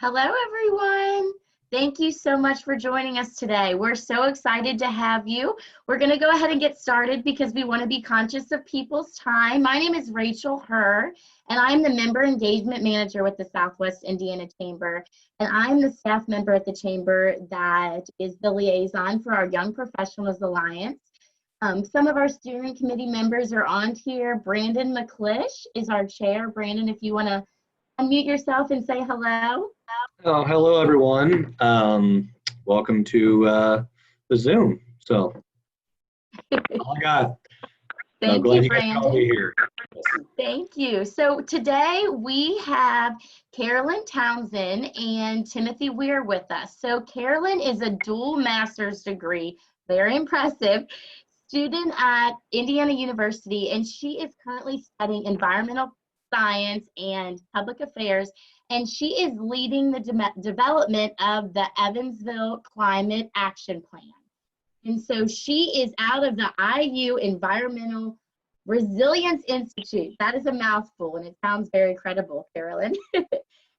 Hello, everyone. Thank you so much for joining us today. We're so excited to have you. We're going to go ahead and get started because we want to be conscious of people's time. My name is Rachel Herr, and I'm the Member Engagement Manager with the Southwest Indiana Chamber. And I'm the staff member at the Chamber that is the liaison for our Young Professionals Alliance. Some of our steering committee members are on here. Brandon McClish is our chair. Brandon, if you want to unmute yourself and say hello. Oh, hello, everyone. Welcome to the Zoom. So, all I got. Thank glad you, you guys called me Brandon. here. Thank you. So today we have Carolyn Townsend and Timothy Weir with us. So Carolyn is a dual master's degree, very impressive, student at Indiana University, and she is currently studying environmental science and public affairs, and she is leading the development of the Evansville Climate Action Plan. And so she is out of the IU Environmental Resilience Institute. That is a mouthful, and it sounds very credible, Carolyn.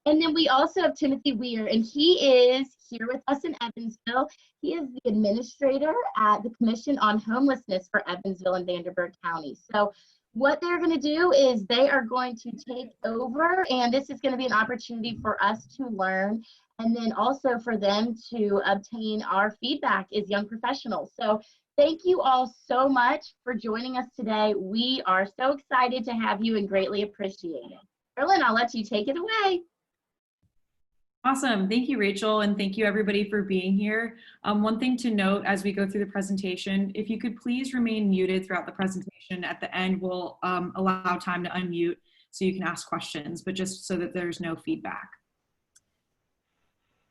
And then we also have Timothy Weir, and he is here with us in Evansville. He is the administrator at the Commission on Homelessness for Evansville and Vanderburgh County. So what they're going to do is they are going to take over, and this is going to be an opportunity for us to learn, and then also for them to obtain our feedback as young professionals. So thank you all so much for joining us today. We are so excited to have you and greatly appreciate it. Carolyn, I'll let you take it away. Awesome. Thank you, Rachel, and thank you everybody for being here. One thing to note as we go through the presentation, if you could please remain muted throughout the presentation. At the end, we'll allow time to unmute so you can ask questions, but just so that there's no feedback.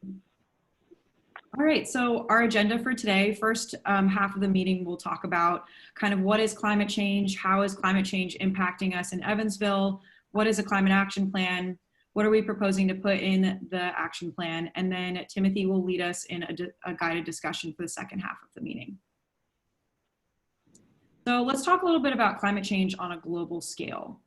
All right, so our agenda for today, first half of the meeting, we'll talk about kind of what is climate change, how is climate change impacting us in Evansville, what is a climate action plan, what are we proposing to put in the action plan? And then Timothy will lead us in a guided discussion for the second half of the meeting. So let's talk a little bit about climate change on a global scale.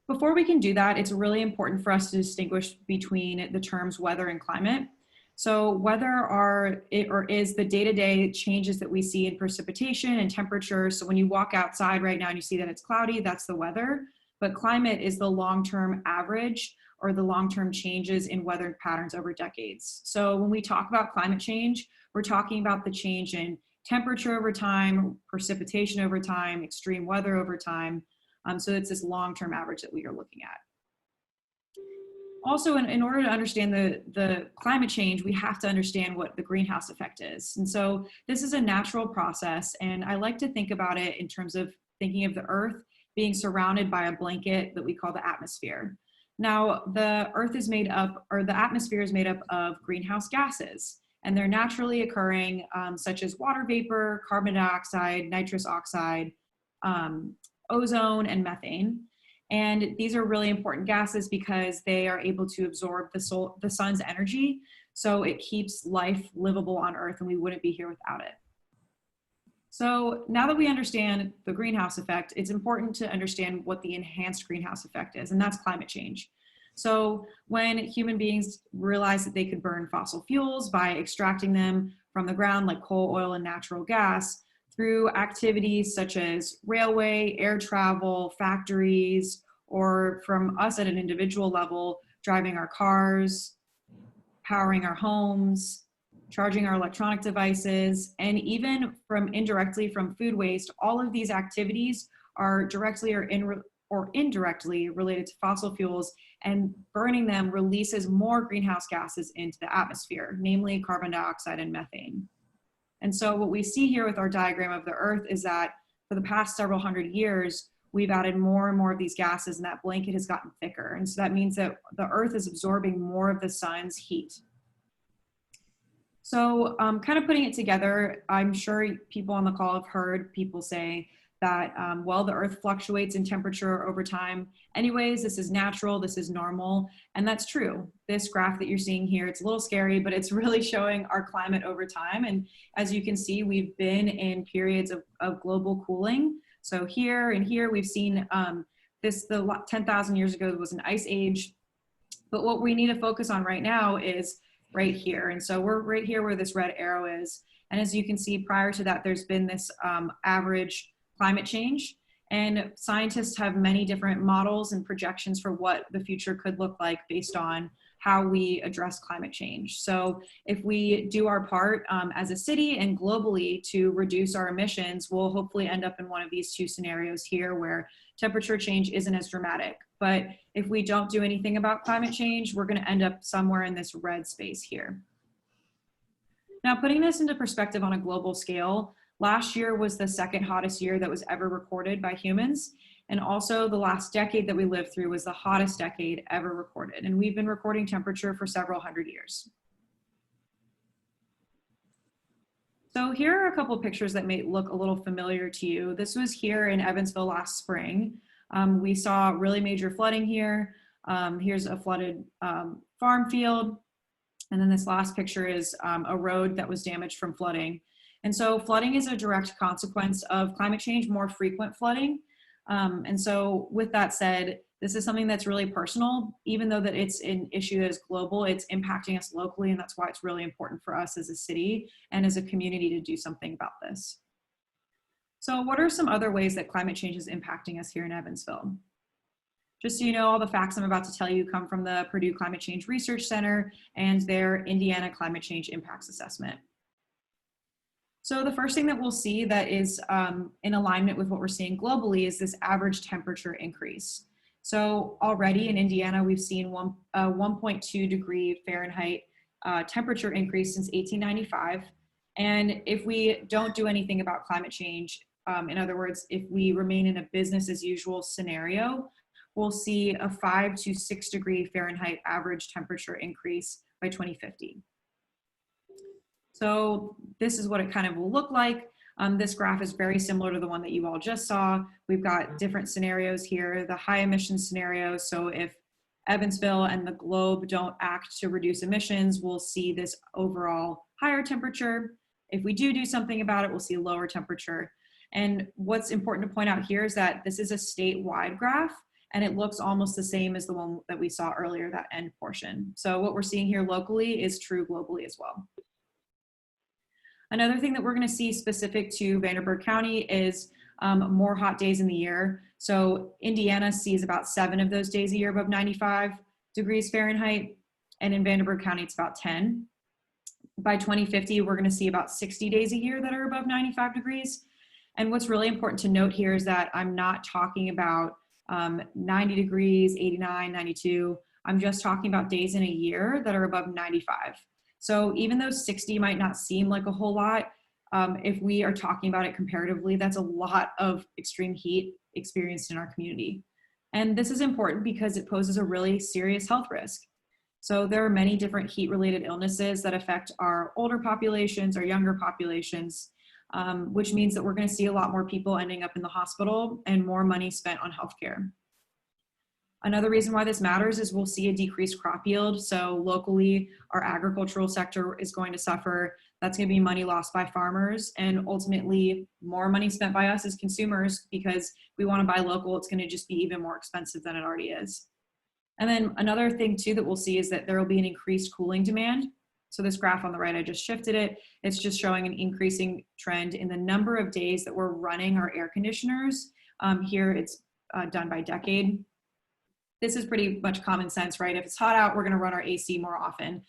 Before we can do that, it's really important for us to distinguish between the terms weather and climate. So weather is the day-to-day changes that we see in precipitation and temperature. So when you walk outside right now and you see that it's cloudy, that's the weather. But climate is the long-term average or the long-term changes in weather patterns over decades. So when we talk about climate change, we're talking about the change in temperature over time, precipitation over time, extreme weather over time. So it's this long-term average that we are looking at. Also, in order to understand the climate change, we have to understand what the greenhouse effect is. And so this is a natural process, and I like to think about it in terms of thinking of the Earth being surrounded by a blanket that we call the atmosphere. Now, the Earth is made up, or the atmosphere is made up of greenhouse gases, and they're naturally occurring, such as water vapor, carbon dioxide, nitrous oxide, ozone, and methane. And these are really important gases because they are able to absorb the sun's energy, so it keeps life livable on Earth, and we wouldn't be here without it. So now that we understand the greenhouse effect, it's important to understand what the enhanced greenhouse effect is, and that's climate change. So when human beings realized that they could burn fossil fuels by extracting them from the ground like coal, oil, and natural gas through activities such as railway, air travel, factories, or from us at an individual level, driving our cars, powering our homes, charging our electronic devices, and even from indirectly from food waste, all of these activities are directly or indirectly related to fossil fuels, and burning them releases more greenhouse gases into the atmosphere, namely carbon dioxide and methane. And so what we see here with our diagram of the Earth is that for the past several hundred years, we've added more and more of these gases, and that blanket has gotten thicker. And so that means that the Earth is absorbing more of the sun's heat. So kind of putting it together, I'm sure people on the call have heard people say that, well, the Earth fluctuates in temperature over time. Anyways, this is natural, this is normal, and that's true. This graph that you're seeing here, it's a little scary, but it's really showing our climate over time. And as you can see, we've been in periods of global cooling. So here and here, we've seen the 10,000 years ago was an ice age. But what we need to focus on right now is right here. And so we're right here where this red arrow is. And as you can see, prior to that, there's been this average climate change. And scientists have many different models and projections for what the future could look like based on how we address climate change. So if we do our part as a city and globally to reduce our emissions, we'll hopefully end up in one of these two scenarios here where temperature change isn't as dramatic. But if we don't do anything about climate change, we're going to end up somewhere in this red space here. Now, putting this into perspective on a global scale, last year was the second hottest year that was ever recorded by humans. And also the last decade that we lived through was the hottest decade ever recorded. And we've been recording temperature for several hundred years. So here are a couple of pictures that may look a little familiar to you. This was here in Evansville last spring. We saw really major flooding here. Here's a flooded farm field. And then this last picture is a road that was damaged from flooding. And so flooding is a direct consequence of climate change, more frequent flooding. And so with that said, this is something that's really personal, even though that it's an issue that is global, it's impacting us locally. And that's why it's really important for us as a city and as a community to do something about this. So what are some other ways that climate change is impacting us here in Evansville? Just so you know, all the facts I'm about to tell you come from the Purdue Climate Change Research Center and their Indiana Climate Change Impacts Assessment. So the first thing that we'll see that is in alignment with what we're seeing globally is this average temperature increase. So already in Indiana, we've seen 1.2 degree Fahrenheit temperature increase since 1895. And if we don't do anything about climate change, in other words, if we remain in a business as usual scenario, we'll see a 5 to 6 degree Fahrenheit average temperature increase by 2050. So this is what it kind of will look like. This graph is very similar to the one that you all just saw. We've got different scenarios here, the high emission scenario. So if Evansville and the globe don't act to reduce emissions, we'll see this overall higher temperature. If we do something about it, we'll see lower temperature. And what's important to point out here is that this is a statewide graph, and it looks almost the same as the one that we saw earlier, that end portion. So what we're seeing here locally is true globally as well. Another thing that we're going to see specific to Vanderburgh County is more hot days in the year. So Indiana sees about 7 of those days a year above 95 degrees Fahrenheit, and in Vanderburgh County, it's about 10. By 2050, we're going to see about 60 days a year that are above 95 degrees. And what's really important to note here is that I'm not talking about 90 degrees, 89, 92. I'm just talking about days in a year that are above 95. So even though 60 might not seem like a whole lot, if we are talking about it comparatively, that's a lot of extreme heat experienced in our community. And this is important because it poses a really serious health risk. So there are many different heat-related illnesses that affect our older populations, our younger populations, which means that we're going to see a lot more people ending up in the hospital and more money spent on healthcare. Another reason why this matters is we'll see a decreased crop yield. So locally, our agricultural sector is going to suffer. That's going to be money lost by farmers and ultimately more money spent by us as consumers because we want to buy local. It's going to just be even more expensive than it already is. And then another thing too that we'll see is that there will be an increased cooling demand. So this graph on the right, I just shifted it. It's just showing an increasing trend in the number of days that we're running our air conditioners. Here it's done by decade. This is pretty much common sense, right? If it's hot out, we're going to run our AC more often.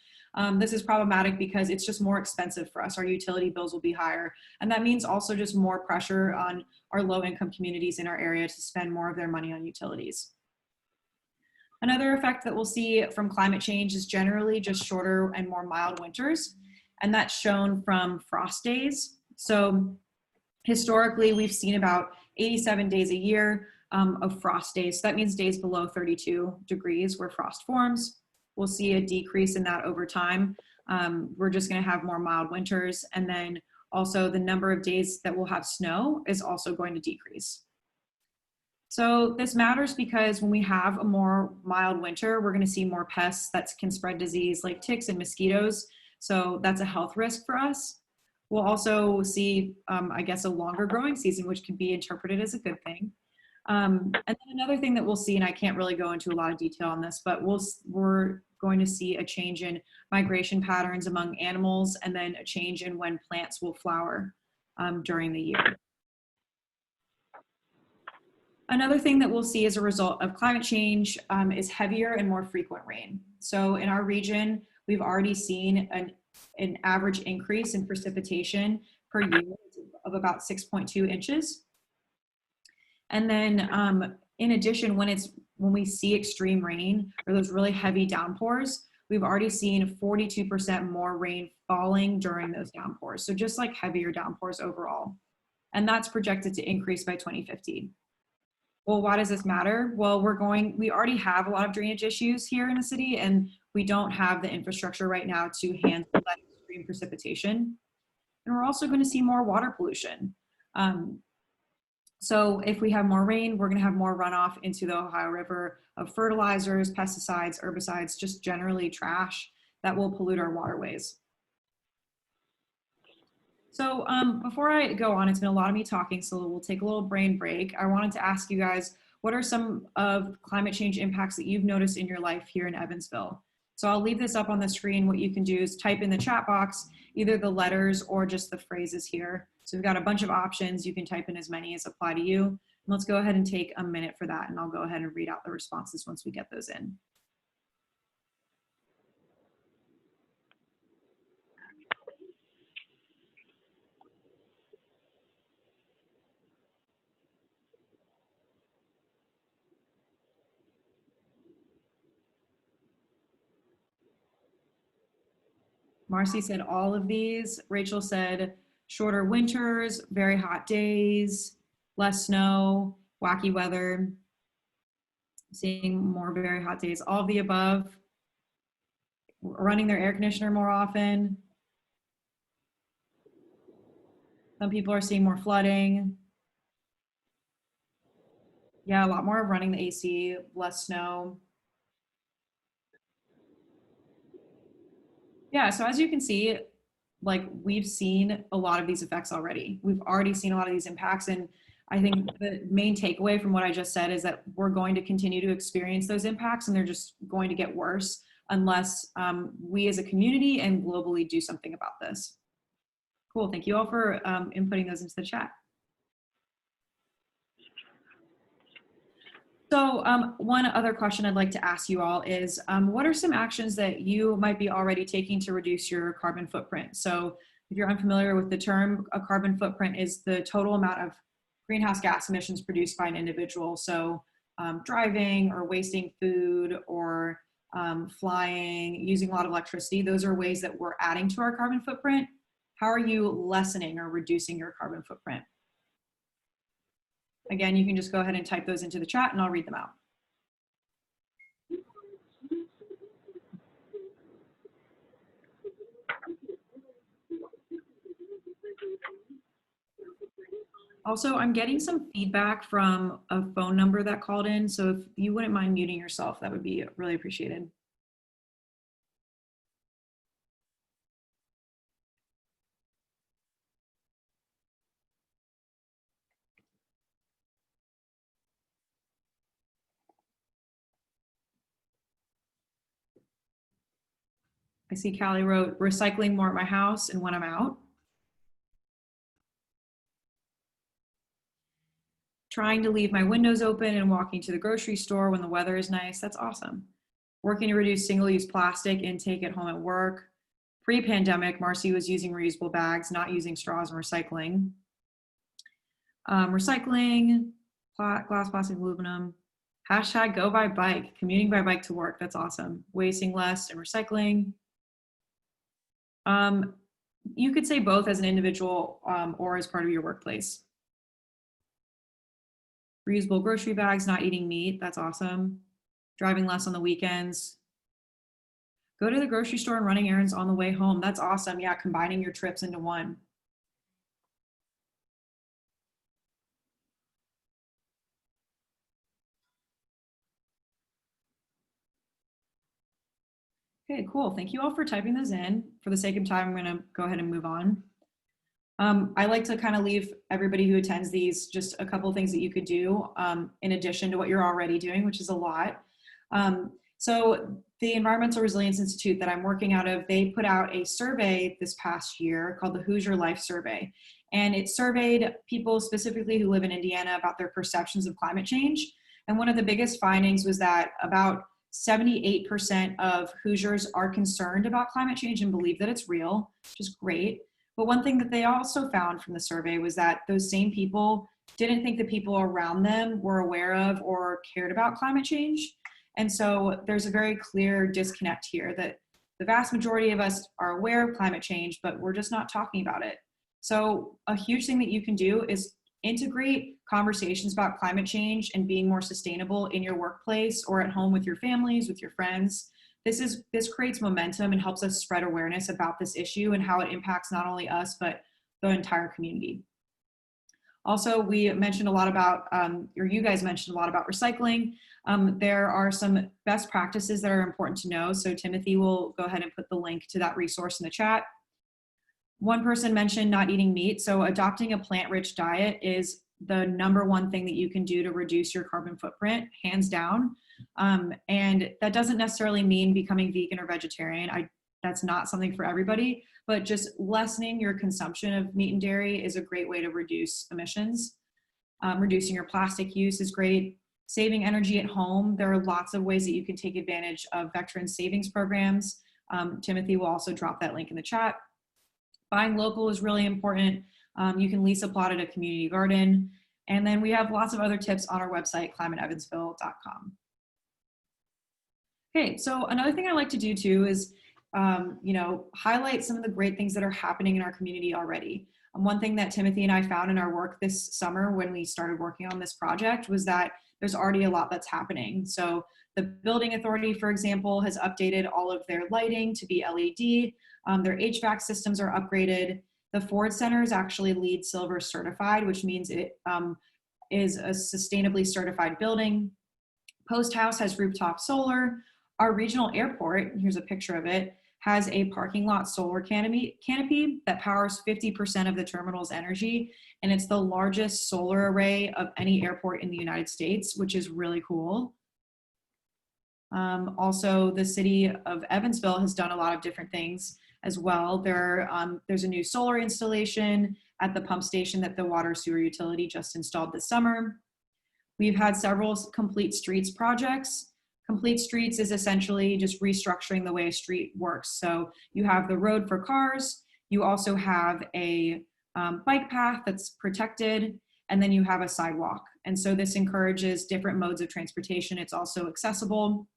This is problematic because it's just more expensive for us. Our utility bills will be higher. And that means also just more pressure on our low-income communities in our area to spend more of their money on utilities. Another effect that we'll see from climate change is generally just shorter and more mild winters. And that's shown from frost days. So historically, we've seen about 87 days a year of frost days. So that means days below 32 degrees where frost forms. We'll see a decrease in that over time. We're just going to have more mild winters. And then also the number of days that we'll have snow is also going to decrease. So this matters because when we have a more mild winter, we're going to see more pests that can spread disease like ticks and mosquitoes. So that's a health risk for us. We'll also see, I guess, a longer growing season, which can be interpreted as a good thing. And then another thing that we'll see, and I can't really go into a lot of detail on this, but we're going to see a change in migration patterns among animals, and then a change in when plants will flower during the year. Another thing that we'll see as a result of climate change is heavier and more frequent rain. So in our region, we've already seen an average increase in precipitation per year of about 6.2 inches. And then in addition, when we see extreme rain or those really heavy downpours, we've already seen 42% more rain falling during those downpours. So just like heavier downpours overall. And that's projected to increase by 2050. Well, why does this matter? Well, we already have a lot of drainage issues here in the city, and we don't have the infrastructure right now to handle that extreme precipitation. And we're also going to see more water pollution. So if we have more rain, we're going to have more runoff into the Ohio River of fertilizers, pesticides, herbicides, just generally trash that will pollute our waterways. So before I go on, it's been a lot of me talking, so we'll take a little brain break. I wanted to ask you guys, what are some of climate change impacts that you've noticed in your life here in Evansville? So I'll leave this up on the screen. What you can do is type in the chat box, either the letters or just the phrases here. So we've got a bunch of options. You can type in as many as apply to you. And let's go ahead and take a minute for that, and I'll go ahead and read out the responses once we get those in. Marcy said all of these. Rachel said shorter winters, very hot days, less snow, wacky weather, seeing more very hot days, all of the above, running their air conditioner more often. Some people are seeing more flooding. Yeah, a lot more of running the AC, less snow. Yeah, so as you can see, like we've seen a lot of these effects already. We've already seen a lot of these impacts. And I think the main takeaway from what I just said is that we're going to continue to experience those impacts, and they're just going to get worse unless we as a community and globally do something about this. Cool, thank you all for inputting those into the chat. So one other question I'd like to ask you all is, what are some actions that you might be already taking to reduce your carbon footprint? So if you're unfamiliar with the term, a carbon footprint is the total amount of greenhouse gas emissions produced by an individual. So driving or wasting food or flying, using a lot of electricity, those are ways that we're adding to our carbon footprint. How are you lessening or reducing your carbon footprint? Again, you can just go ahead and type those into the chat and I'll read them out. Also, I'm getting some feedback from a phone number that called in. So if you wouldn't mind muting yourself, that would be really appreciated. I see Callie wrote, recycling more at my house and when I'm out. Trying to leave my windows open and walking to the grocery store when the weather is nice. That's awesome. Working to reduce single-use plastic intake at home at work. Pre-pandemic, Marcy was using reusable bags, not using straws and recycling. Recycling, glass, plastic, aluminum. Hashtag go by bike, commuting by bike to work. That's awesome. Wasting less and recycling. You could say both as an individual or as part of your workplace. Reusable grocery bags, not eating meat. That's awesome. Driving less on the weekends. Go to the grocery store and running errands on the way home. That's awesome. Yeah, combining your trips into one. Okay, cool. Thank you all for typing those in. For the sake of time, I'm going to go ahead and move on. I like to kind of leave everybody who attends these just a couple of things that you could do in addition to what you're already doing, which is a lot. So the Environmental Resilience Institute that I'm working out of, they put out a survey this past year called the Hoosier Life Survey. And it surveyed people specifically who live in Indiana about their perceptions of climate change. And one of the biggest findings was that about 78% of Hoosiers are concerned about climate change and believe that it's real, which is great. But one thing that they also found from the survey was that those same people didn't think the people around them were aware of or cared about climate change. And so there's a very clear disconnect here that the vast majority of us are aware of climate change, but we're just not talking about it. So a huge thing that you can do is integrate conversations about climate change and being more sustainable in your workplace or at home with your families, with your friends. This creates momentum and helps us spread awareness about this issue and how it impacts not only us, but the entire community. Also, we mentioned a lot about, or you guys mentioned a lot about recycling. There are some best practices that are important to know. So Timothy will go ahead and put the link to that resource in the chat. One person mentioned not eating meat. So adopting a plant-rich diet is the #1 thing that you can do to reduce your carbon footprint, hands down. And that doesn't necessarily mean becoming vegan or vegetarian. That's not something for everybody, but just lessening your consumption of meat and dairy is a great way to reduce emissions. Reducing your plastic use is great. Saving energy at home. There are lots of ways that you can take advantage of veteran savings programs. Timothy will also drop that link in the chat. Buying local is really important. You can lease a plot at a community garden. And then we have lots of other tips on our website, climateevansville.com. Okay, so another thing I like to do too is, highlight some of the great things that are happening in our community already. One thing that Timothy and I found in our work this summer when we started working on this project was that there's already a lot that's happening. So the building authority, for example, has updated all of their lighting to be LED. Their HVAC systems are upgraded. The Ford Center is actually LEED Silver certified, which means it is a sustainably certified building. Post House has rooftop solar. Our regional airport, here's a picture of it, has a parking lot solar canopy that powers 50% of the terminal's energy. And it's the largest solar array of any airport in the United States, which is really cool. Also, the city of Evansville has done a lot of different things as well. There's a new solar installation at the pump station that the water sewer utility just installed this summer. We've had several complete streets projects. Complete streets is essentially just restructuring the way a street works. So you have the road for cars, you also have a bike path that's protected, and then you have a sidewalk. And so this encourages different modes of transportation. It's also accessible.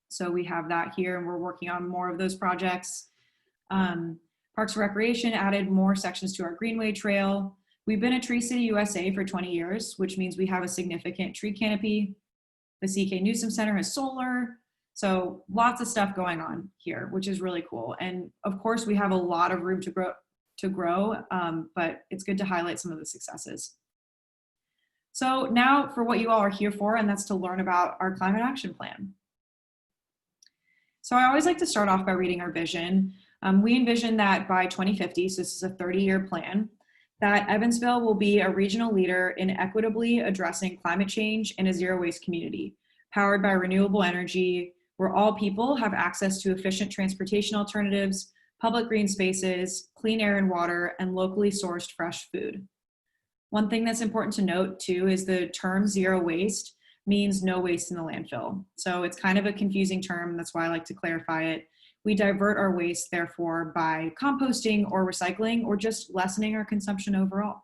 So we have that here, and we're working on more of those projects. Parks and Recreation added more sections to our Greenway Trail. We've been a Tree City USA for 20 years, which means we have a significant tree canopy. The C.K. Newsom Center has solar. So lots of stuff going on here, which is really cool. And of course, we have a lot of room to grow, but it's good to highlight some of the successes. So now for what you all are here for, and that's to learn about our climate action plan. So I always like to start off by reading our vision. We envision that by 2050, so this is a 30-year plan, that Evansville will be a regional leader in equitably addressing climate change in a zero-waste community, powered by renewable energy, where all people have access to efficient transportation alternatives, public green spaces, clean air and water, and locally sourced fresh food. One thing that's important to note too is the term zero waste means no waste in the landfill. So it's kind of a confusing term, that's why I like to clarify it. We divert our waste, therefore, by composting or recycling or just lessening our consumption overall.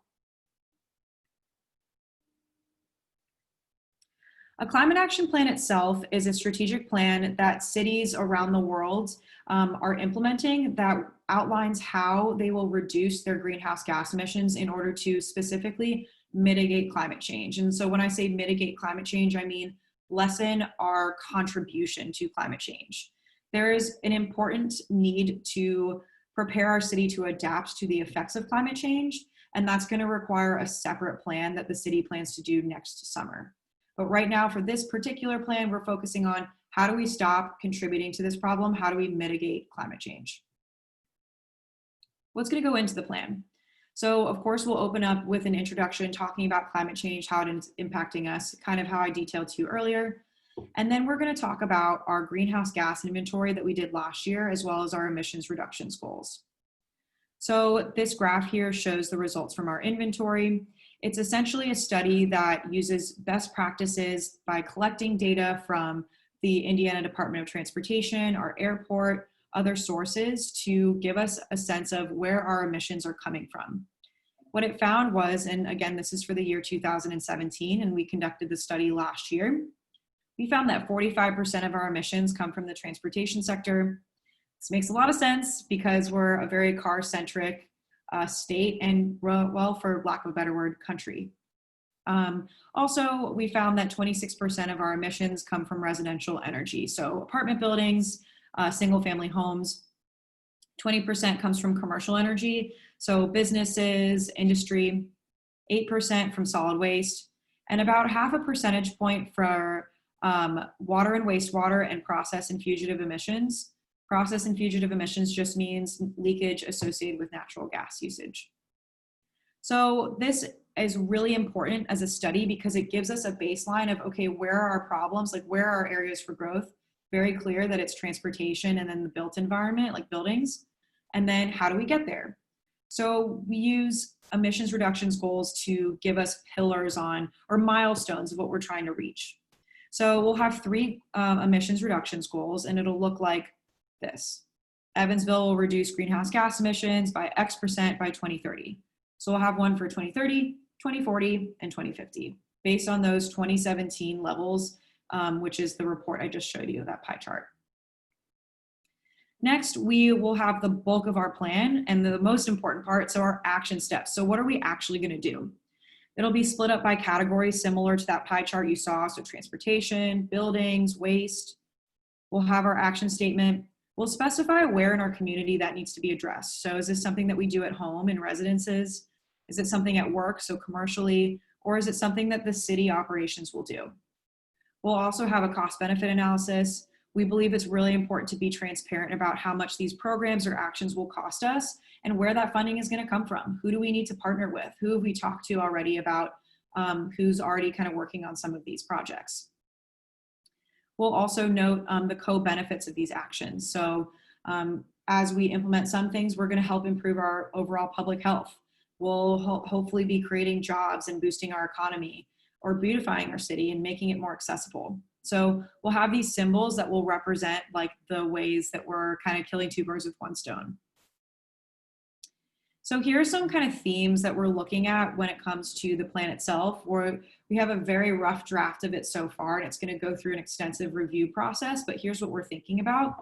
A climate action plan itself is a strategic plan that cities around the world are implementing that outlines how they will reduce their greenhouse gas emissions in order to specifically mitigate climate change. And so when I say mitigate climate change, I mean lessen our contribution to climate change. There is an important need to prepare our city to adapt to the effects of climate change, and that's going to require a separate plan that the city plans to do next summer. But right now, for this particular plan, we're focusing on how do we stop contributing to this problem? How do we mitigate climate change? What's going to go into the plan? So of course, we'll open up with an introduction talking about climate change, how it is impacting us, kind of how I detailed to you earlier. And then we're going to talk about our greenhouse gas inventory that we did last year, as well as our emissions reductions goals. So this graph here shows the results from our inventory. It's essentially a study that uses best practices by collecting data from the Indiana Department of Transportation, our airport, other sources to give us a sense of where our emissions are coming from. What it found was, and again, this is for the year 2017, and we conducted the study last year, we found that 45% of our emissions come from the transportation sector. This makes a lot of sense because we're a very car-centric state and, well, for lack of a better word, country. Also, we found that 26% of our emissions come from residential energy. So apartment buildings, single-family homes. 20% comes from commercial energy, so businesses, industry. 8% from solid waste, and about half a percentage point for water and wastewater and process and fugitive emissions. Process and fugitive emissions just means leakage associated with natural gas usage. So this is really important as a study because it gives us a baseline of, okay, where are our problems? Like, where are areas for growth? Very clear that it's transportation and then the built environment, like buildings. And then how do we get there? So we use emissions reductions goals to give us pillars on, or milestones of what we're trying to reach. So we'll have 3 emissions reductions goals, and it'll look like this. Evansville will reduce greenhouse gas emissions by X% by 2030. So we'll have one for 2030, 2040, and 2050, based on those 2017 levels, which is the report I just showed you, that pie chart. Next, we will have the bulk of our plan and the most important part, so our action steps. So what are we actually going to do? It'll be split up by categories similar to that pie chart you saw, so transportation, buildings, waste. We'll have our action statement. We'll specify where in our community that needs to be addressed. So is this something that we do at home in residences? Is it something at work, so commercially? Or is it something that the city operations will do? We'll also have a cost-benefit analysis. We believe it's really important to be transparent about how much these programs or actions will cost us and where that funding is going to come from. Who do we need to partner with? Who have we talked to already about who's already kind of working on some of these projects? We'll also note the co-benefits of these actions. So as we implement some things, we're going to help improve our overall public health. We'll hopefully be creating jobs and boosting our economy, or beautifying our city and making it more accessible. So we'll have these symbols that will represent like the ways that we're kind of killing 2 birds with 1 stone. So here are some kind of themes that we're looking at when it comes to the plan itself. We have a very rough draft of it so far, and it's going to go through an extensive review process, but here's what we're thinking about.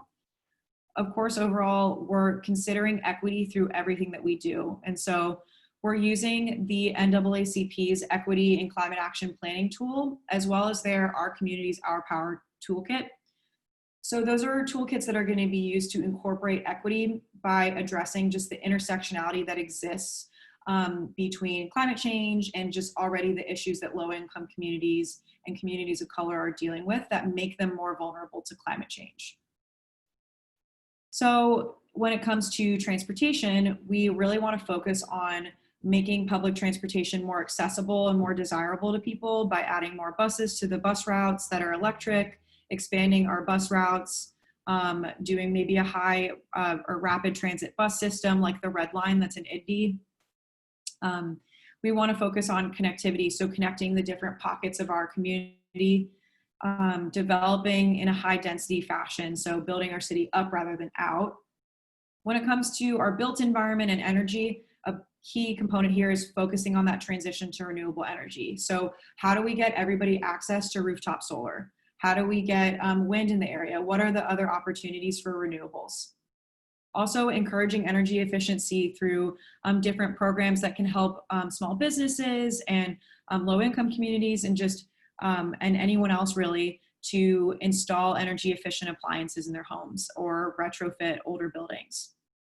Of course, overall, we're considering equity through everything that we do. And so we're using the NAACP's Equity and Climate Action Planning tool, as well as their Our Communities, Our Power toolkit. So those are toolkits that are going to be used to incorporate equity by addressing just the intersectionality that exists between climate change and just already the issues that low-income communities and communities of color are dealing with that make them more vulnerable to climate change. So when it comes to transportation, we really want to focus on making public transportation more accessible and more desirable to people by adding more buses to the bus routes that are electric, expanding our bus routes, doing maybe a high or rapid transit bus system like the Red Line that's in Indy. We want to focus on connectivity, so connecting the different pockets of our community, developing in a high density fashion, so building our city up rather than out. When it comes to our built environment and energy, a key component here is focusing on that transition to renewable energy. So how do we get everybody access to rooftop solar? How do we get wind in the area? What are the other opportunities for renewables? Also encouraging energy efficiency through different programs that can help small businesses and low-income communities and just and anyone else really to install energy efficient appliances in their homes or retrofit older buildings.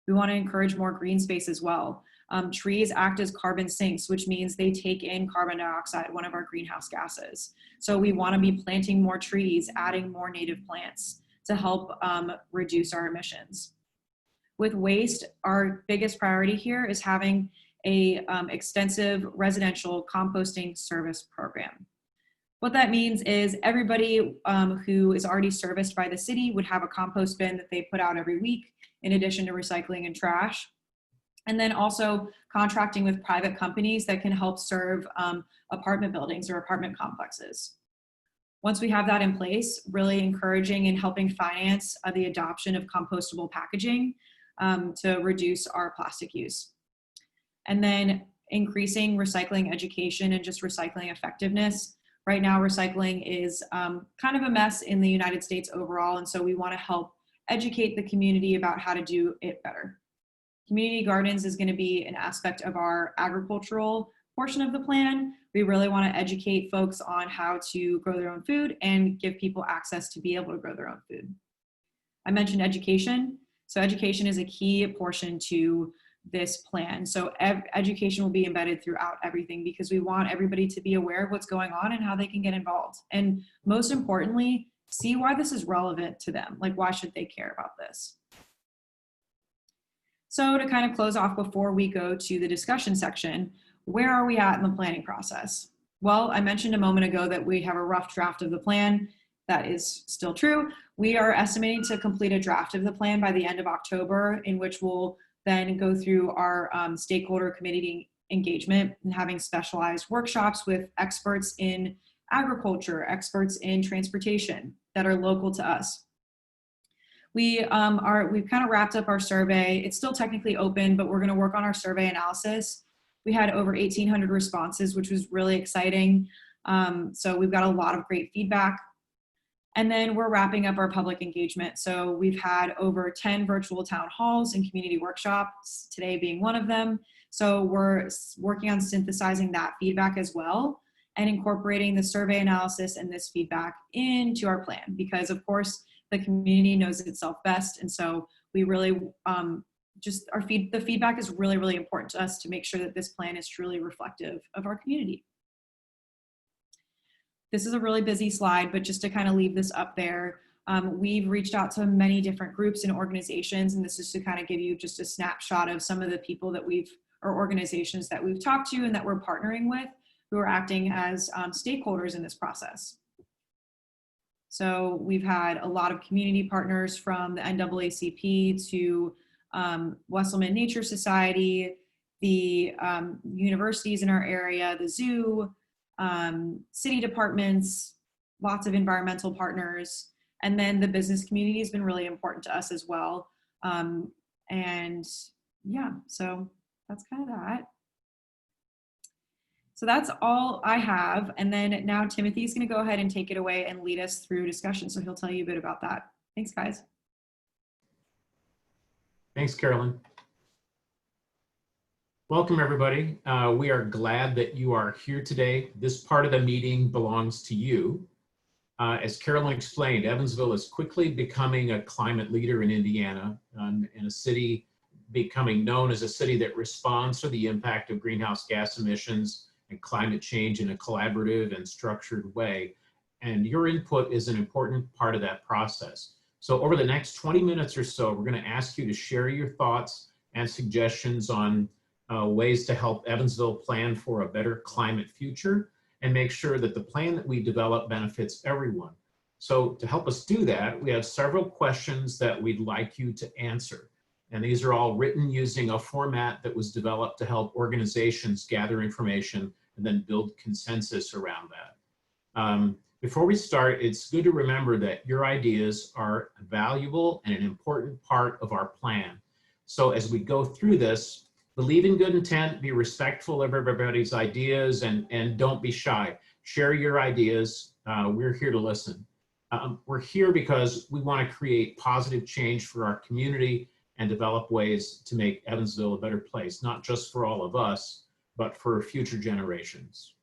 We want to encourage more green space as well. Trees act as carbon sinks, which means they take in carbon dioxide, one of our greenhouse gases. So we want to be planting more trees, adding more native plants to help reduce our emissions. With waste, our biggest priority here is having a extensive residential composting service program. What that means is everybody who is already serviced by the city would have a compost bin that they put out every week, in addition to recycling and trash. And then also contracting with private companies that can help serve apartment buildings or apartment complexes. Once we have that in place, really encouraging and helping finance the adoption of compostable packaging to reduce our plastic use. And then increasing recycling education and just recycling effectiveness. Right now, recycling is kind of a mess in the United States overall, and so we want to help educate the community about how to do it better. Community gardens is going to be an aspect of our agricultural portion of the plan. We really want to educate folks on how to grow their own food and give people access to be able to grow their own food. I mentioned education. So education is a key portion to this plan. So education will be embedded throughout everything because we want everybody to be aware of what's going on and how they can get involved. And most importantly, see why this is relevant to them. Like, why should they care about this? So to kind of close off before we go to the discussion section, where are we at in the planning process? Well, I mentioned a moment ago that we have a rough draft of the plan. That is still true. We are estimating to complete a draft of the plan by the end of October, in which we'll then go through our stakeholder committee engagement and having specialized workshops with experts in agriculture, experts in transportation that are local to us. We've kind of wrapped up our survey. It's still technically open, but we're going to work on our survey analysis. We had over 1,800 responses, which was really exciting. So we've got a lot of great feedback. And then we're wrapping up our public engagement. So we've had over 10 virtual town halls and community workshops, today being one of them. So we're working on synthesizing that feedback as well and incorporating the survey analysis and this feedback into our plan, because of course the community knows itself best. And so we really the feedback is really, really important to us to make sure that this plan is truly reflective of our community. This is a really busy slide, but just to kind of leave this up there, we've reached out to many different groups and organizations, and this is to kind of give you just a snapshot of some of the people that or organizations that we've talked to and that we're partnering with, who are acting as stakeholders in this process. So we've had a lot of community partners from the NAACP to Wesselman Nature Society, the universities in our area, the zoo, city departments, lots of environmental partners, and then the business community has been really important to us as well. And yeah, so that's kind of that. So that's all I have. And then now Timothy's going to go ahead and take it away and lead us through discussion. So he'll tell you a bit about that. Thanks, guys. Thanks, Carolyn. Welcome, everybody. We are glad that you are here today. This part of the meeting belongs to you. As Carolyn explained, Evansville is quickly becoming a climate leader in Indiana, and a city becoming known as a city that responds to the impact of greenhouse gas emissions and climate change in a collaborative and structured way. And your input is an important part of that process. So over the next 20 minutes or so, we're going to ask you to share your thoughts and suggestions on ways to help Evansville plan for a better climate future and make sure that the plan that we develop benefits everyone. So to help us do that, we have several questions that we'd like you to answer. And these are all written using a format that was developed to help organizations gather information and then build consensus around that. Before we start, it's good to remember that your ideas are valuable and an important part of our plan. So as we go through this, believe in good intent, be respectful of everybody's ideas, and don't be shy. Share your ideas. We're here to listen. We're here because we want to create positive change for our community and develop ways to make Evansville a better place, not just for all of us, but for future generations.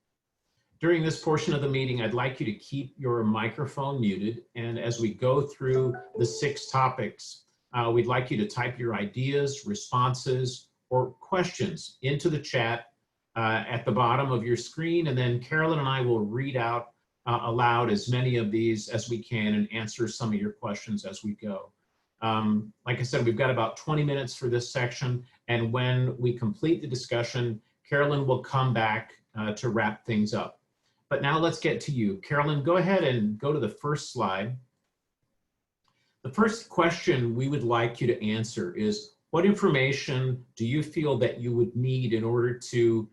During this portion of the meeting, I'd like you to keep your microphone muted. And as we go through the 6 topics, we'd like you to type your ideas, responses, or questions into the chat at the bottom of your screen. And then Carolyn and I will read out aloud as many of these as we can and answer some of your questions as we go. Like I said, we've got about 20 minutes for this section, and when we complete the discussion, Carolyn will come back to wrap things up. But now let's get to you. Carolyn, go ahead and go to the first slide. The first question we would like you to answer is, what information do you feel that you would need in order to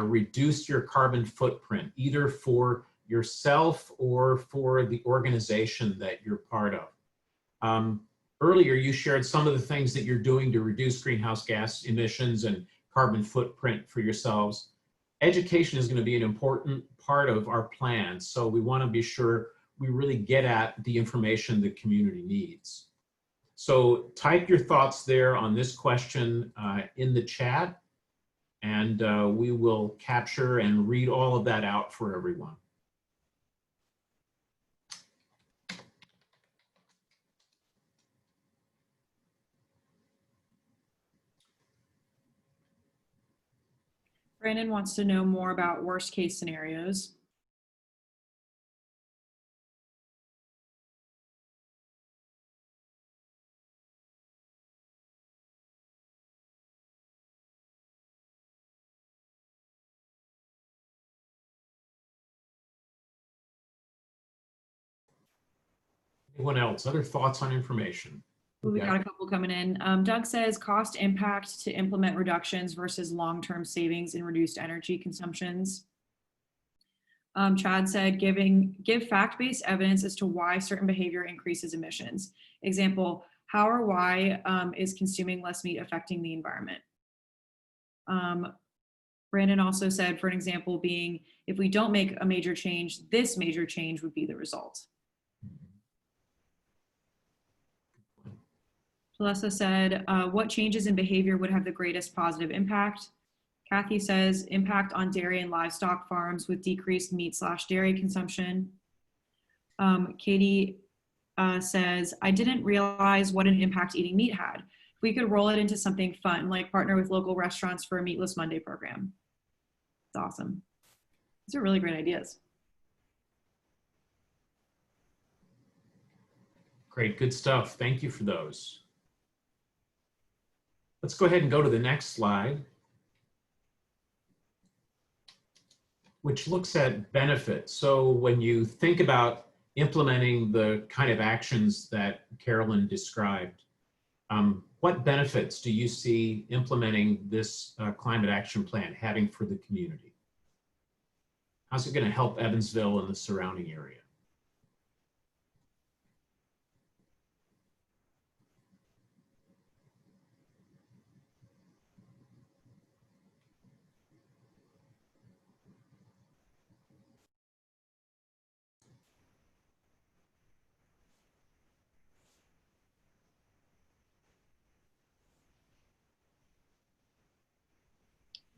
reduce your carbon footprint, either for yourself or for the organization that you're part of? Earlier, you shared some of the things that you're doing to reduce greenhouse gas emissions and carbon footprint for yourselves. Education is going to be an important part of our plan, so we want to be sure we really get at the information the community needs. So type your thoughts there on this question in the chat, and we will capture and read all of that out for everyone. Brandon wants to know more about worst case scenarios. Anyone else? Other thoughts on information? We got a couple coming in. Doug says cost impact to implement reductions versus long-term savings in reduced energy consumptions. Chad said give fact-based evidence as to why certain behavior increases emissions. Example, how or why is consuming less meat affecting the environment? Brandon also said, for an example being, if we don't make a major change, this major change would be the result. Celesta said, what changes in behavior would have the greatest positive impact? Kathy says, impact on dairy and livestock farms with decreased meat/dairy consumption. Katie says, I didn't realize what an impact eating meat had. We could roll it into something fun, like partner with local restaurants for a Meatless Monday program. It's awesome. These are really great ideas. Great, good stuff. Thank you for those. Let's go ahead and go to the next slide, which looks at benefits. So when you think about implementing the kind of actions that Carolyn described, what benefits do you see implementing this climate action plan having for the community? How's it going to help Evansville and the surrounding area?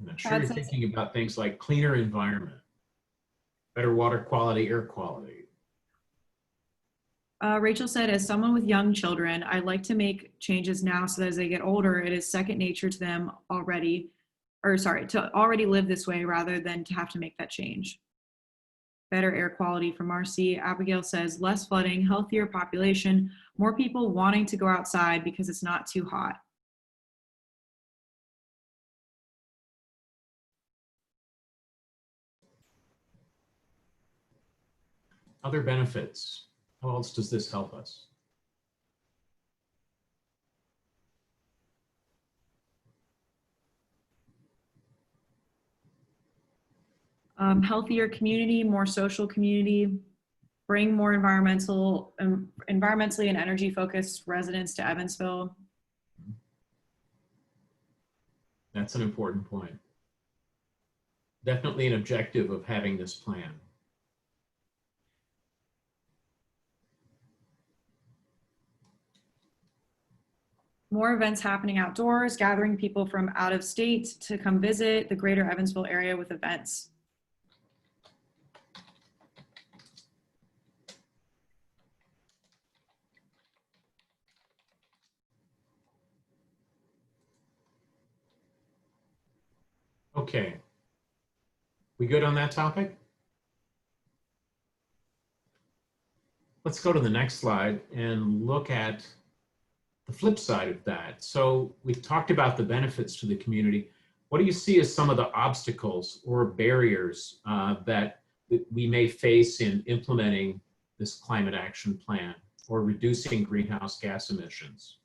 I'm sure you're thinking about things like cleaner environment, better water quality, air quality. Rachel said, as someone with young children, I'd like to make changes now so that as they get older, it is second nature to them already, to already live this way rather than to have to make that change. Better air quality from Marcy. Abigail says, less flooding, healthier population, more people wanting to go outside because it's not too hot. Other benefits. How else does this help us? Healthier community, more social community, bring more environmentally and energy focused residents to Evansville. That's an important point. Definitely an objective of having this plan. More events happening outdoors, gathering people from out of state to come visit the greater Evansville area with events. Okay. We good on that topic? Let's go to the next slide and look at the flip side of that. So we've talked about the benefits to the community. What do you see as some of the obstacles or barriers that we may face in implementing this climate action plan or reducing greenhouse gas emissions?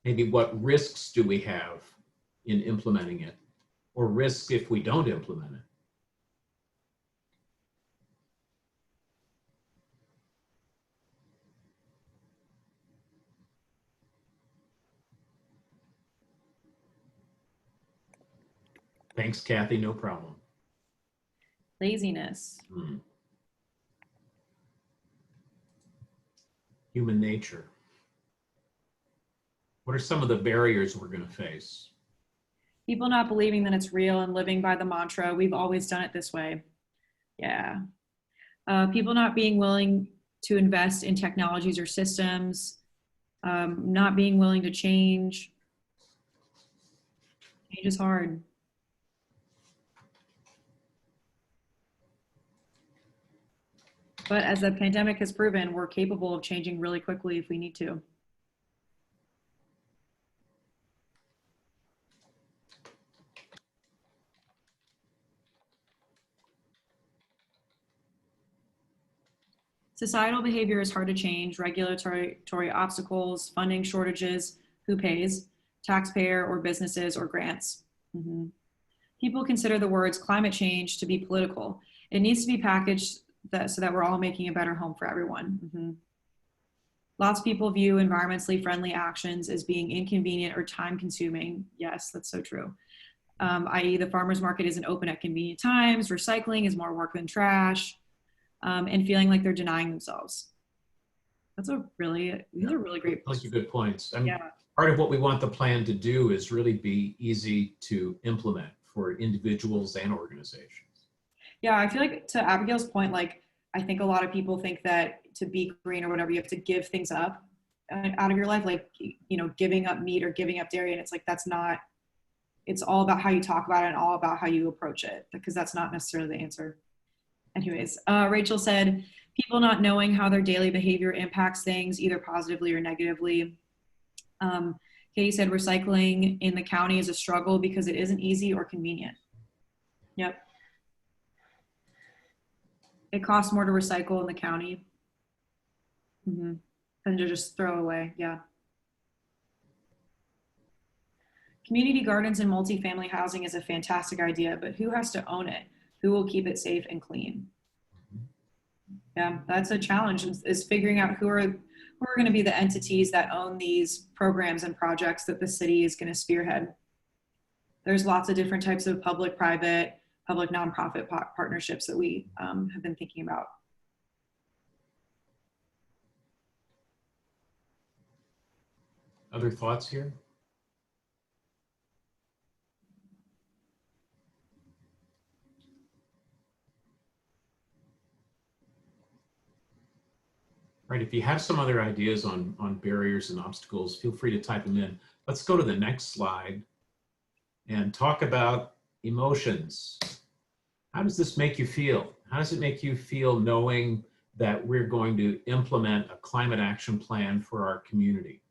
Maybe what risks do we have in implementing it, or risks if we don't implement it? Thanks, Kathy, no problem. Laziness. Human nature. What are some of the barriers we're going to face? People not believing that it's real and living by the mantra, we've always done it this way. Yeah. People not being willing to invest in technologies or systems, not being willing to change. Change is hard. But as the pandemic has proven, we're capable of changing really quickly if we need to. Societal behavior is hard to change. Regulatory obstacles, funding shortages, who pays, taxpayer or businesses or grants. People consider the words climate change to be political. It needs to be packaged so that we're all making a better home for everyone. Lots of people view environmentally friendly actions as being inconvenient or time consuming. Yes, that's so true. I.e. the farmer's market isn't open at convenient times, recycling is more work than trash, and feeling like they're denying themselves. These are really great points. Those are good points. Yeah. Part of what we want the plan to do is really be easy to implement for individuals and organizations. Yeah, I feel like to Abigail's point, like I think a lot of people think that to be green or whatever, you have to give things up out of your life, like, you know, giving up meat or giving up dairy. And it's like, that's not, it's all about how you talk about it and all about how you approach it, because that's not necessarily the answer. Anyways, Rachel said, people not knowing how their daily behavior impacts things either positively or negatively. Katie said, recycling in the county is a struggle because it isn't easy or convenient. Yep. It costs more to recycle in the county than to just throw away. Yeah. Community gardens and multifamily housing is a fantastic idea, but who has to own it? Who will keep it safe and clean? Yeah, that's a challenge, is figuring out who are going to be the entities that own these programs and projects that the city is going to spearhead. There's lots of different types of public-private, public nonprofit partnerships that we have been thinking about. Other thoughts here? Right, if you have some other ideas on barriers and obstacles, feel free to type them in. Let's go to the next slide and talk about emotions. How does this make you feel? How does it make you feel knowing that we're going to implement a climate action plan for our community?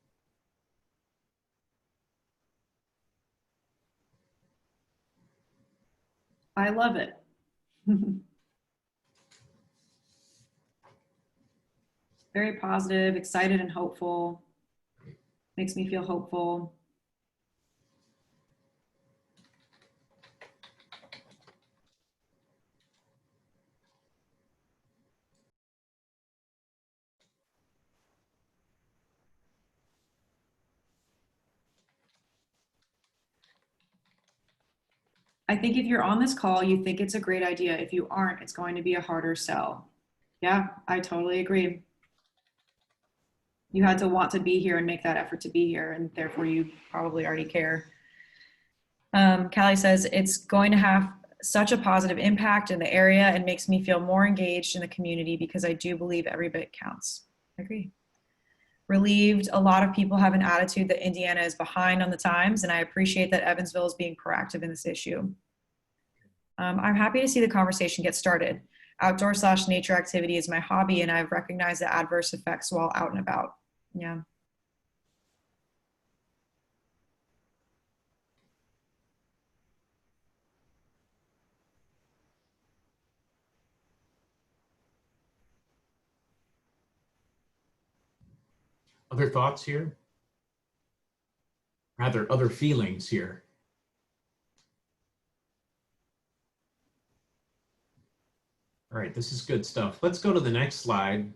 I love it. Very positive, excited and hopeful. Makes me feel hopeful. I think if you're on this call, you think it's a great idea. If you aren't, it's going to be a harder sell. Yeah, I totally agree. You had to want to be here and make that effort to be here, and therefore you probably already care. Callie says, it's going to have such a positive impact in the area and makes me feel more engaged in the community because I do believe every bit counts. I agree. Relieved, a lot of people have an attitude that Indiana is behind on the times, and I appreciate that Evansville is being proactive in this issue. I'm happy to see the conversation get started. Outdoor/nature activity is my hobby, and I've recognized the adverse effects while out and about. Yeah. Other thoughts here? Rather, other feelings here. All right, this is good stuff. Let's go to the next slide,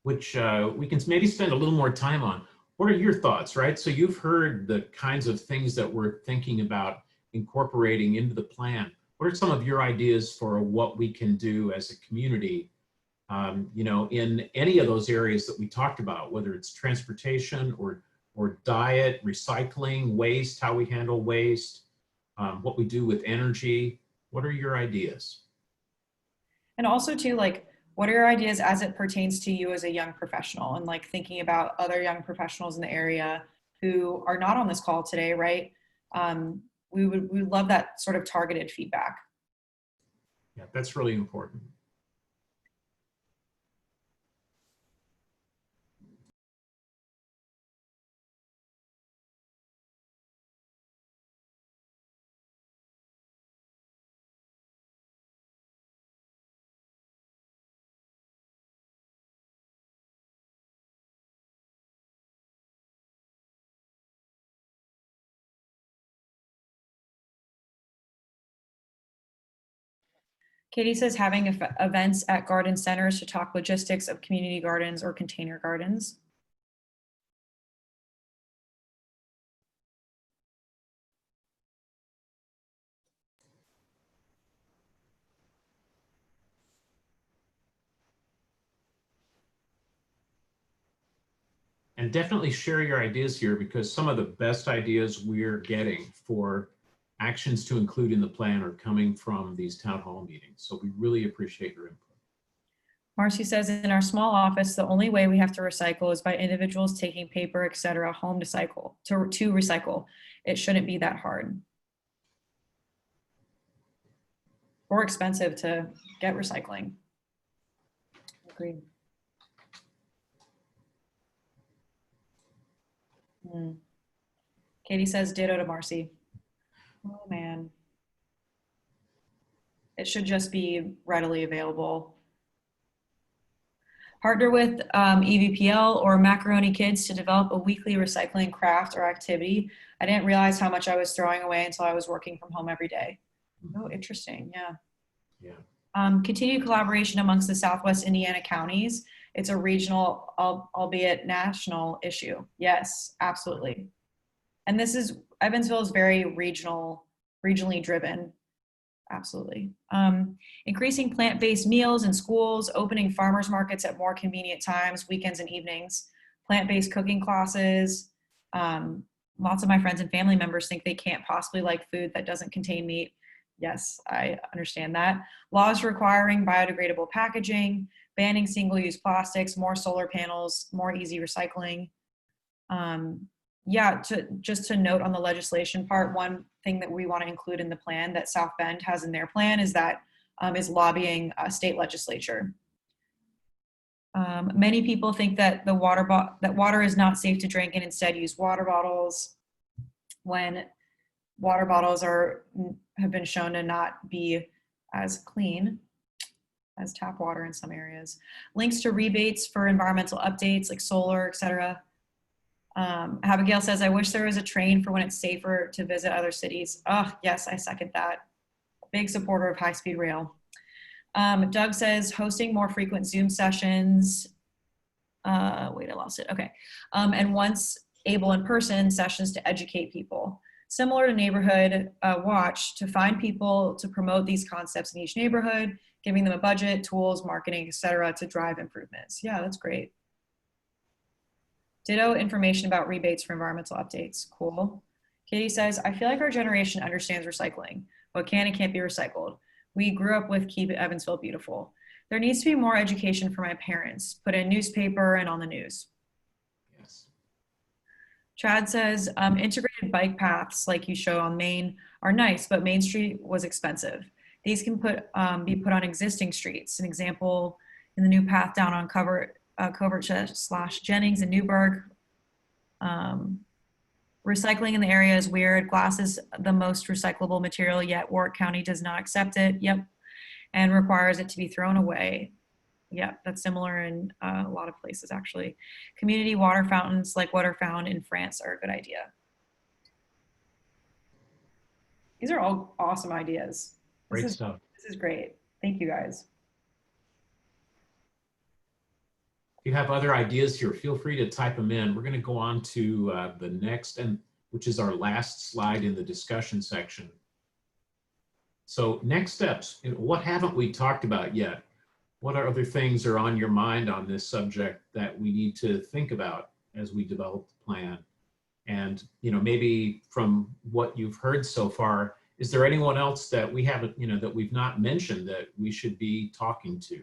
which we can maybe spend a little more time on. What are your thoughts, right? So you've heard the kinds of things that we're thinking about incorporating into the plan. What are some of your ideas for what we can do as a community, you know, in any of those areas that we talked about, whether it's transportation or diet, recycling, waste, how we handle waste, what we do with energy? What are your ideas? And also too, like, what are your ideas as it pertains to you as a young professional, and like thinking about other young professionals in the area who are not on this call today, right? We would love that sort of targeted feedback. Yeah, that's really important. Katie says having events at garden centers to talk logistics of community gardens or container gardens. And definitely share your ideas here, because some of the best ideas we're getting for actions to include in the plan are coming from these town hall meetings. So we really appreciate your input. Marcy says, in our small office, the only way we have to recycle is by individuals taking paper, etc., home to recycle. It shouldn't be that hard or expensive to get recycling. Agreed. Katie says ditto to Marcy. Oh man. It should just be readily available. Partner with EVPL or Macaroni Kids to develop a weekly recycling craft or activity. I didn't realize how much I was throwing away until I was working from home every day. Oh, interesting. Yeah. Yeah. Continued collaboration amongst the Southwest Indiana counties. It's a regional, albeit national issue. Yes, absolutely. And this is, Evansville is very regionally driven. Absolutely. Increasing plant-based meals in schools, opening farmers markets at more convenient times, weekends and evenings, plant-based cooking classes. Lots of my friends and family members think they can't possibly like food that doesn't contain meat. Yes, I understand that. Laws requiring biodegradable packaging, banning single-use plastics, more solar panels, more easy recycling. Yeah, just to note on the legislation part, one thing that we want to include in the plan that South Bend has in their plan is that is lobbying state legislature. Many people think that water is not safe to drink and instead use water bottles, when water bottles have been shown to not be as clean as tap water in some areas. Links to rebates for environmental updates like solar, etc. Abigail says, I wish there was a train for when it's safer to visit other cities. Oh, yes, I second that. Big supporter of high-speed rail. Doug says, hosting more frequent Zoom sessions. Wait, I lost it. Okay. And once able in person sessions to educate people. Similar to Neighborhood Watch, to find people to promote these concepts in each neighborhood, giving them a budget, tools, marketing, etc., to drive improvements. Yeah, that's great. Ditto information about rebates for environmental updates. Cool. Katie says, I feel like our generation understands recycling. What can and can't be recycled. We grew up with Keep Evansville Beautiful. There needs to be more education for my parents. Put in newspaper and on the news. Yes. Chad says, integrated bike paths like you show on Main are nice, but Main Street was expensive. These can be put on existing streets. An example in the new path down on Covert/Jennings in Newburgh. Recycling in the area is weird. Glass is the most recyclable material, yet Warwick County does not accept it. Yep. And requires it to be thrown away. Yeah, that's similar in a lot of places, actually. Community water fountains, like what are found in France, are a good idea. These are all awesome ideas. Great stuff. This is great. Thank you, guys. If you have other ideas here, feel free to type them in. We're going to go on to the next, which is our last slide in the discussion section. So next steps, what haven't we talked about yet? What other things are on your mind on this subject that we need to think about as we develop the plan? And, maybe from what you've heard so far, is there anyone else that we haven't, that we've not mentioned that we should be talking to?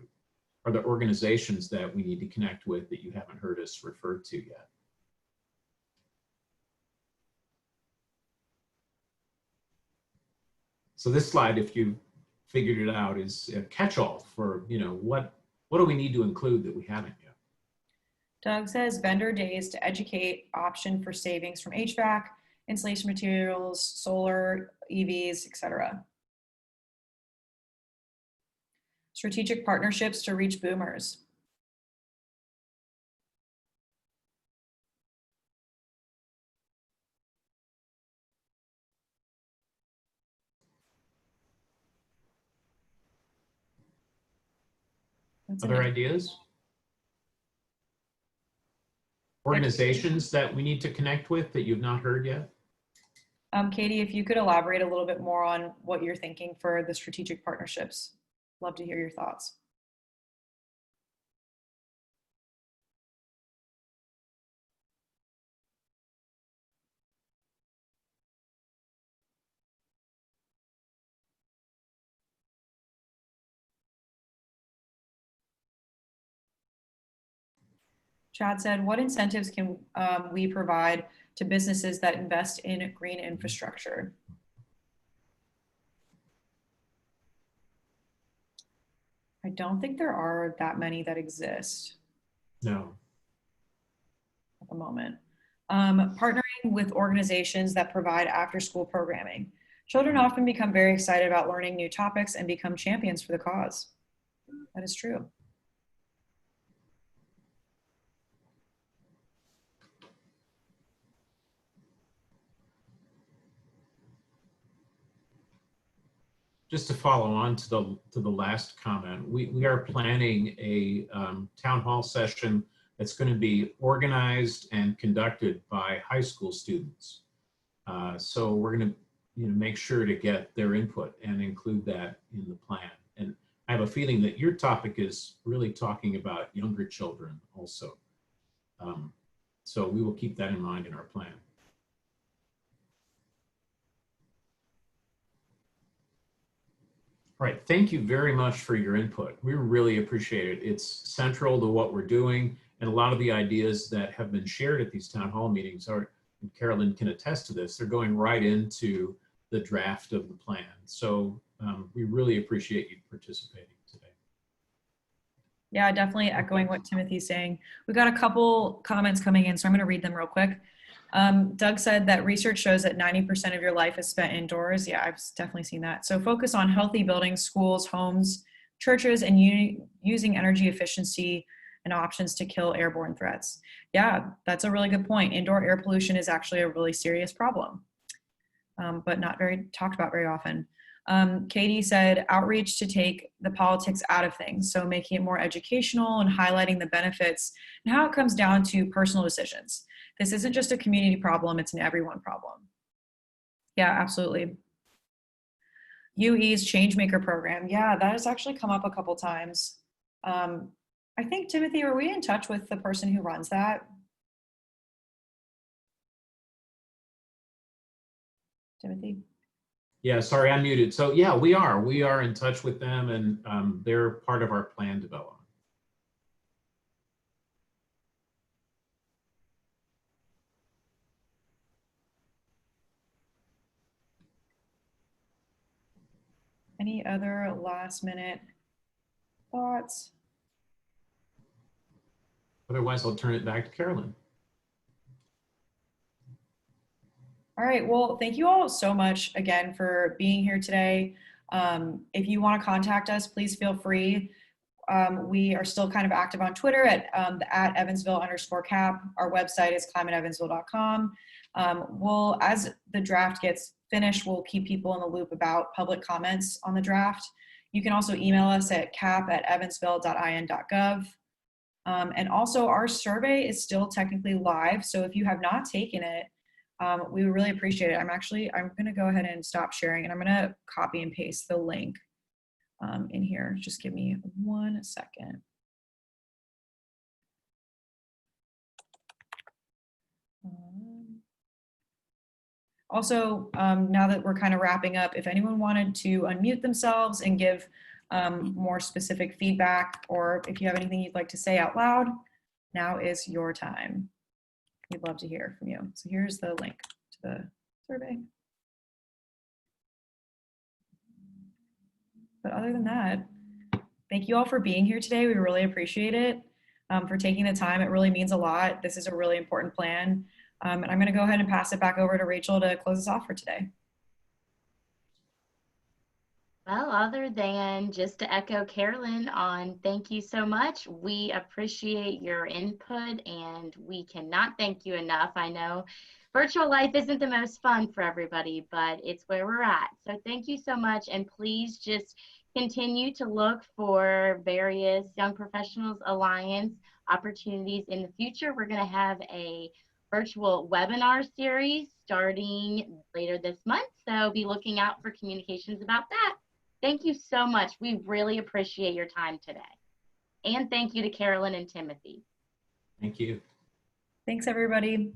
Are there organizations that we need to connect with that you haven't heard us refer to yet? So this slide, if you figured it out, is a catch-all for, what do we need to include that we haven't yet? Doug says vendor days to educate, option for savings from HVAC, insulation materials, solar, EVs, etc. Strategic partnerships to reach boomers. Other ideas? Organizations that we need to connect with that you've not heard yet? Katie, if you could elaborate a little bit more on what you're thinking for the strategic partnerships. Love to hear your thoughts. Chad said, what incentives can we provide to businesses that invest in green infrastructure? I don't think there are that many that exist. No. At the moment. Partnering with organizations that provide after-school programming. Children often become very excited about learning new topics and become champions for the cause. That is true. Just to follow on to the last comment, we are planning a town hall session that's going to be organized and conducted by high school students. So we're going to make sure to get their input and include that in the plan. And I have a feeling that your topic is really talking about younger children also. So we will keep that in mind in our plan. All right, thank you very much for your input. We really appreciate it. It's central to what we're doing, and a lot of the ideas that have been shared at these town hall meetings are, and Carolyn can attest to this, they're going right into the draft of the plan. So we really appreciate you participating today. Yeah, definitely echoing what Timothy's saying. We got a couple comments coming in, so I'm going to read them real quick. Doug said that research shows that 90% of your life is spent indoors. Yeah, I've definitely seen that. So focus on healthy buildings, schools, homes, churches, and using energy efficiency and options to kill airborne threats. Yeah, that's a really good point. Indoor air pollution is actually a really serious problem, but not very talked about very often. Katie said outreach to take the politics out of things. So making it more educational and highlighting the benefits and how it comes down to personal decisions. This isn't just a community problem, it's an everyone problem. Yeah, absolutely. UE's Changemaker program. Yeah, that has actually come up a couple times. I think, Timothy, are we in touch with the person who runs that? Timothy? Yeah, sorry, I'm muted. So yeah, we are in touch with them, and they're part of our plan development. Any other last minute thoughts? Otherwise, I'll turn it back to Carolyn. All right, well, thank you all so much again for being here today. If you want to contact us, please feel free. We are still kind of active on Twitter at @Evansville_CAP. Our website is climateevansville.com. As the draft gets finished, we'll keep people in the loop about public comments on the draft. You can also email us at cap@evansville.in.gov. And also our survey is still technically live. So if you have not taken it, we would really appreciate it. I'm going to go ahead and stop sharing, and I'm going to copy and paste the link in here. Just give me 1 second. Also, now that we're kind of wrapping up, if anyone wanted to unmute themselves and give more specific feedback, or if you have anything you'd like to say out loud, now is your time. We'd love to hear from you. So here's the link to the survey. But other than that, thank you all for being here today. We really appreciate it, for taking the time. It really means a lot. This is a really important plan. And I'm going to go ahead and pass it back over to Rachel to close us off for today. Well, other than just to echo Carolyn on thank you so much. We appreciate your input and we cannot thank you enough. I know virtual life isn't the most fun for everybody, but it's where we're at. So thank you so much. And please just continue to look for various Young Professionals Alliance opportunities in the future. We're going to have a virtual webinar series starting later this month. So be looking out for communications about that. Thank you so much. We really appreciate your time today. And thank you to Carolyn and Timothy. Thank you. Thanks, everybody.